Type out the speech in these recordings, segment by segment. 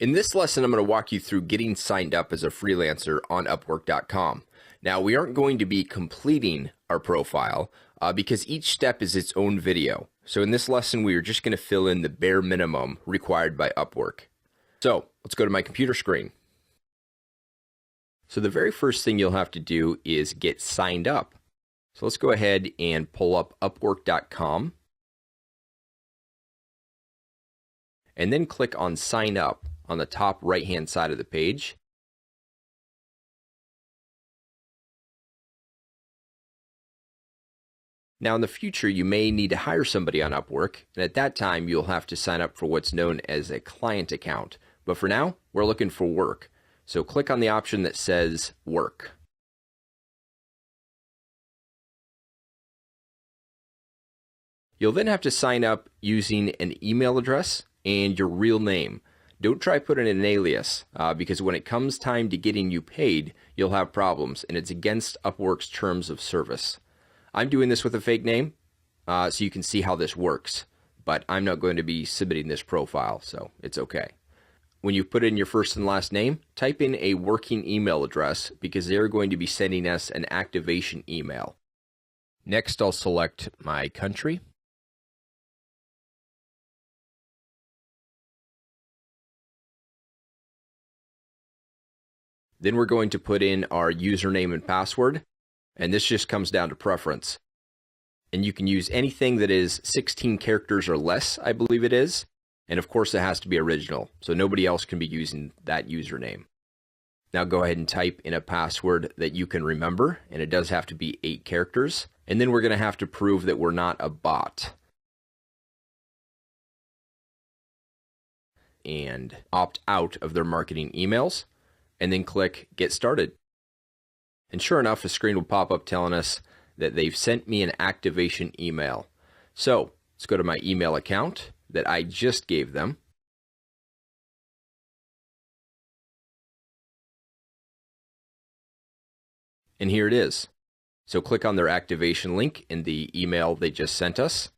In this lesson, I'm going to walk you through getting signed up as a freelancer on Upwork.com. Now, we aren't going to be completing our profile because each step is its own video. So in this lesson, we are just going to fill in the bare minimum required by Upwork. So let's go to my computer screen. So the very first thing you'll have to do is get signed up. So let's go ahead and pull up Upwork.com and then click on Sign Up on the top right-hand side of the page. Now in the future, you may need to hire somebody on Upwork, and at that time, you'll have to sign up for what's known as a client account. But for now, we're looking for work. So click on the option that says Work. You'll then have to sign up using an email address and your real name. Don't try putting in an alias because when it comes time to getting you paid, you'll have problems, and it's against Upwork's terms of service. I'm doing this with a fake name so you can see how this works, but I'm not going to be submitting this profile, so it's okay. When you put in your first and last name, type in a working email address because they're going to be sending us an activation email. Next, I'll select my country. Then we're going to put in our username and password, and this just comes down to preference. And you can use anything that is 16 characters or less, I believe it is. And of course, it has to be original, so nobody else can be using that username. Now go ahead and type in a password that you can remember, and it does have to be 8 characters. And then we're going to have to prove that we're not a bot. And opt out of their marketing emails, and then click Get Started. And sure enough, a screen will pop up telling us that they've sent me an activation email. So let's go to my email account that I just gave them. And here it is. So click on their activation link in the email they just sent us.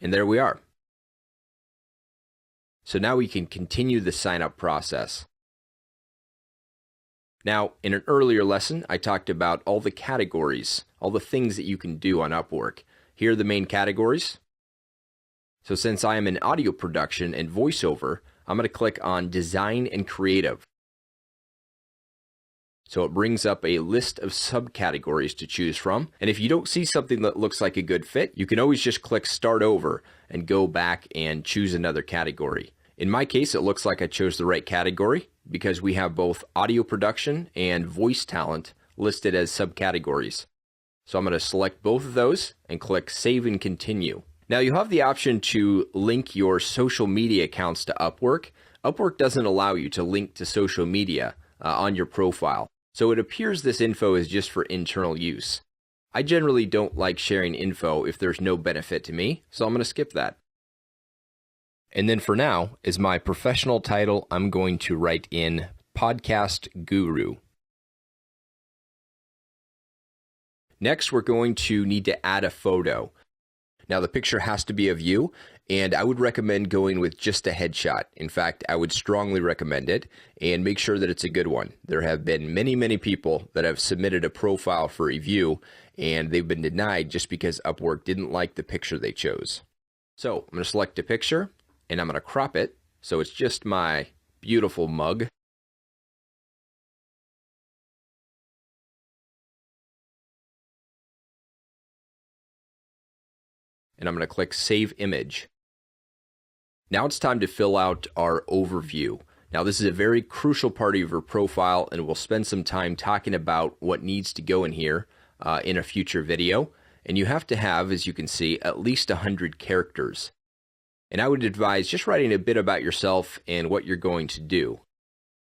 And there we are. So now we can continue the sign-up process. Now, in an earlier lesson, I talked about all the categories, all the things that you can do on Upwork. Here are the main categories. So since I am in audio production and voiceover, I'm going to click on Design and Creative. So it brings up a list of subcategories to choose from. And if you don't see something that looks like a good fit, you can always just click Start Over and go back and choose another category. In my case, it looks like I chose the right category because we have both audio production and voice talent listed as subcategories. So I'm going to select both of those and click Save and Continue. Now you have the option to link your social media accounts to Upwork. Upwork doesn't allow you to link to social media on your profile. So it appears this info is just for internal use. I generally don't like sharing info if there's no benefit to me, so I'm going to skip that. And then for now, as my professional title, I'm going to write in Podcast Guru. Next, we're going to need to add a photo. Now, the picture has to be of you, and I would recommend going with just a headshot. In fact, I would strongly recommend it, and make sure that it's a good one. There have been many people that have submitted a profile for review, and they've been denied just because Upwork didn't like the picture they chose. So I'm going to select a picture, and I'm going to crop it, so it's just my beautiful mug. And I'm going to click Save Image. Now it's time to fill out our overview. Now this is a very crucial part of your profile, and we'll spend some time talking about what needs to go in here in a future video. And you have to have, as you can see, at least 100 characters. And I would advise just writing a bit about yourself and what you're going to do.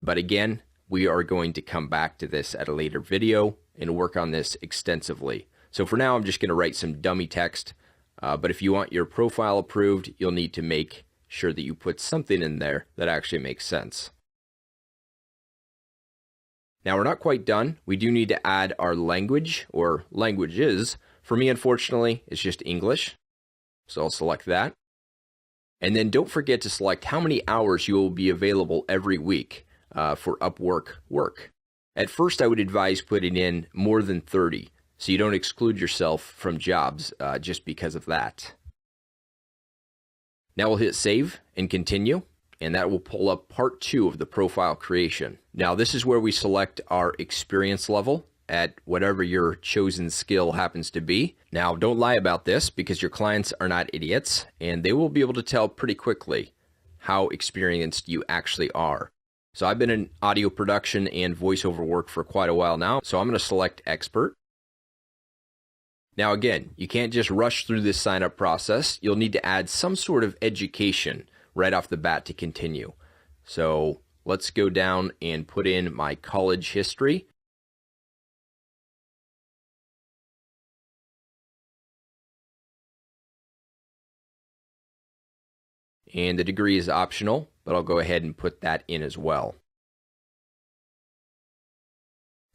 But again, we are going to come back to this at a later video and work on this extensively. So for now, I'm just going to write some dummy text. But if you want your profile approved, you'll need to make sure that you put something in there that actually makes sense. Now we're not quite done. We do need to add our language or languages. For me, unfortunately, it's just English. So I'll select that. And then don't forget to select how many hours you will be available every week for Upwork work. At first, I would advise putting in more than 30, so you don't exclude yourself from jobs just because of that. Now we'll hit save and continue, and that will pull up part 2 of the profile creation. Now this is where we select our experience level at whatever your chosen skill happens to be. Now don't lie about this, because your clients are not idiots, and they will be able to tell pretty quickly how experienced you actually are. So I've been in audio production and voiceover work for quite a while now, so I'm going to select expert. Now again, you can't just rush through this sign-up process. You'll need to add some sort of education right off the bat to continue. So let's go down and put in my college history. And the degree is optional, but I'll go ahead and put that in as well.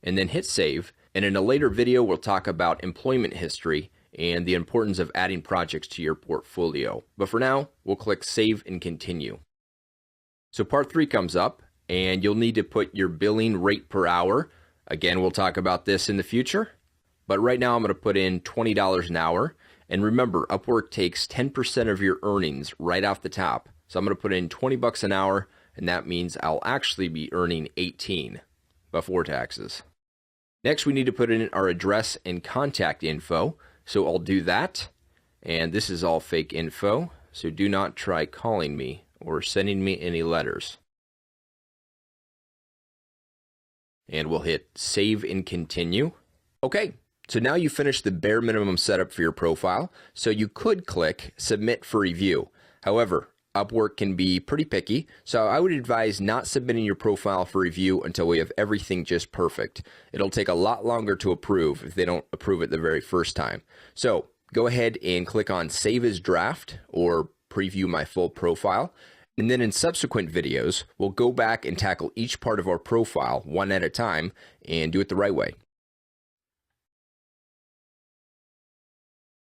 And then hit save. And in a later video, we'll talk about employment history and the importance of adding projects to your portfolio. But for now, we'll click save and continue. So part 3 comes up, and you'll need to put your billing rate per hour. Again, we'll talk about this in the future, but right now I'm going to put in $20 an hour. And remember, Upwork takes 10% of your earnings right off the top. So I'm going to put in $20 an hour, and that means I'll actually be earning $18 before taxes. Next, we need to put in our address and contact info. So I'll do that. And this is all fake info, so do not try calling me or sending me any letters. And we'll hit save and continue. Okay, so now you finished the bare minimum setup for your profile, so you could click submit for review. However, Upwork can be pretty picky, so I would advise not submitting your profile for review until we have everything just perfect. It'll take a lot longer to approve if they don't approve it the very first time. So go ahead and click on Save as Draft or Preview My Full Profile. And then in subsequent videos, we'll go back and tackle each part of our profile one at a time and do it the right way.